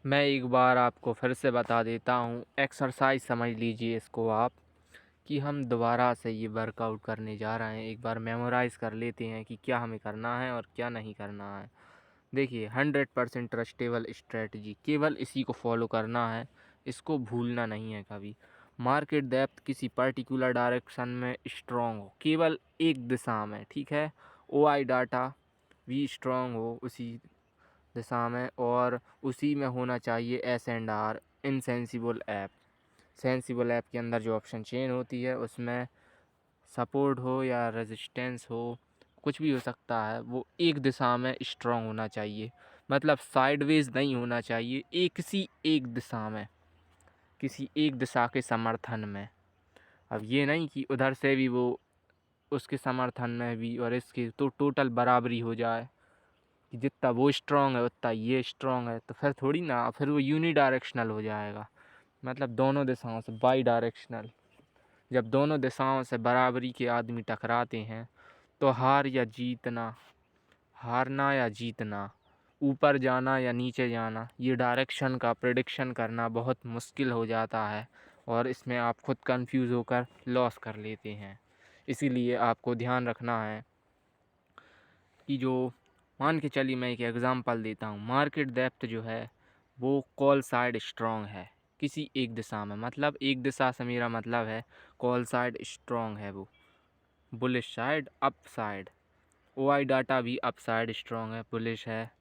मैं एक बार आपको फिर से बता देता हूँ, एक्सरसाइज समझ लीजिए इसको आप, कि हम दोबारा से ये वर्कआउट करने जा रहे हैं। एक बार मेमोराइज़ कर लेते हैं कि क्या हमें करना है और क्या नहीं करना है। देखिए, 100% ट्रस्टेबल स्ट्रेटजी, केवल इसी को फॉलो करना है, इसको भूलना नहीं है कभी। मार्केट डेप्थ किसी पर्टिकुलर डायरेक्शन में स्ट्रॉन्ग हो, केवल एक दिशा में, ठीक है। ओआई डाटा भी स्ट्रॉन्ग हो उसी दिशा में, और उसी में होना चाहिए S and R, insensible app. Sensible app के अंदर जो ऑप्शन चेन होती है उसमें सपोर्ट हो या रेजिस्टेंस हो, कुछ भी हो सकता है, वो एक दिशा में स्ट्रॉन्ग होना चाहिए। मतलब साइडवेज नहीं होना चाहिए, एक किसी एक दिशा में, किसी एक दिशा के समर्थन में। अब ये नहीं कि उधर से भी वो उसके समर्थन में भी और इसकी तो टोटल बराबरी हो जाए, कि जितना वो स्ट्रॉन्ग है उतना ये स्ट्रॉन्ग है, तो फिर थोड़ी ना, फिर वो यूनी डायरेक्शनल हो जाएगा। मतलब दोनों दिशाओं से बाई डायरेक्शनल। जब दोनों दिशाओं से बराबरी के आदमी टकराते हैं तो हारना या जीतना, ऊपर जाना या नीचे जाना, ये डायरेक्शन का प्रेडिक्शन करना बहुत मुश्किल हो जाता है, और इसमें आप खुद कंफ्यूज होकर लॉस कर लेते हैं। इसीलिए आपको ध्यान रखना है कि जो, मान के चलिए मैं एक एग्ज़ाम्पल देता हूँ, मार्केट डेप्थ जो है वो कॉल साइड स्ट्रॉन्ग है किसी एक दिशा में। मतलब एक दिशा से मेरा मतलब है कॉल साइड स्ट्रॉन्ग है, वो bullish side, up side. OI data भी अप साइड स्ट्रॉन्ग है, बुलिश है।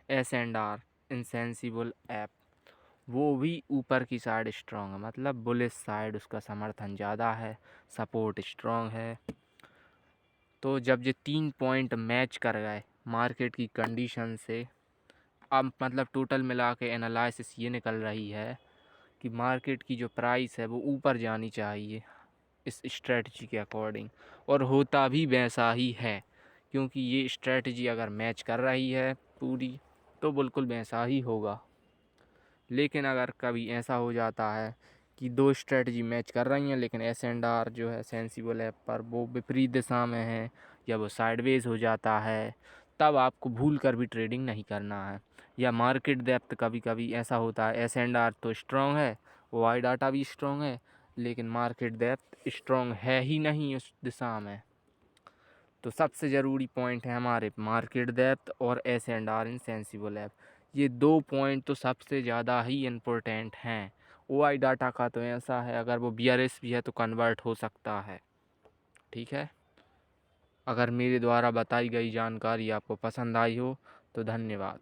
S and R, insensible app, वो भी ऊपर की साइड स्ट्रॉन्ग है, मतलब बुलिश साइड, उसका समर्थन ज़्यादा है, सपोर्ट स्ट्रॉन्ग है। तो जब ये 3 पॉइंट मैच कर गए मार्केट की कंडीशन से, अब मतलब टोटल मिला के एनालिसिस ये निकल रही है कि मार्केट की जो प्राइस है वो ऊपर जानी चाहिए इस स्ट्रेटजी के अकॉर्डिंग, और होता भी वैसा ही है, क्योंकि ये स्ट्रेटजी अगर मैच कर रही है पूरी, तो बिल्कुल वैसा ही होगा। लेकिन अगर कभी ऐसा हो जाता है कि दो स्ट्रेटजी मैच कर रही हैं लेकिन एस एंड आर जो है सेंसिबल ऐप पर वो विपरीत दिशा में है, या वो साइडवेज हो जाता है, तब आपको भूल कर भी ट्रेडिंग नहीं करना है। या मार्केट डेप्थ कभी कभी ऐसा होता है, एस एंड आर तो स्ट्रॉन्ग है, वाई डाटा भी स्ट्रॉन्ग है, लेकिन मार्केट डेप्थ स्ट्रॉन्ग है ही नहीं उस दिशा में। तो सबसे ज़रूरी पॉइंट है हमारे मार्केट डेप्थ और S and R in Sensibull app. ये 2 पॉइंट तो सबसे ज़्यादा ही इम्पोर्टेंट हैं। ओआई डाटा का तो ऐसा है, अगर वो बीआरएस भी है तो कन्वर्ट हो सकता है, ठीक है। अगर मेरे द्वारा बताई गई जानकारी आपको पसंद आई हो तो धन्यवाद।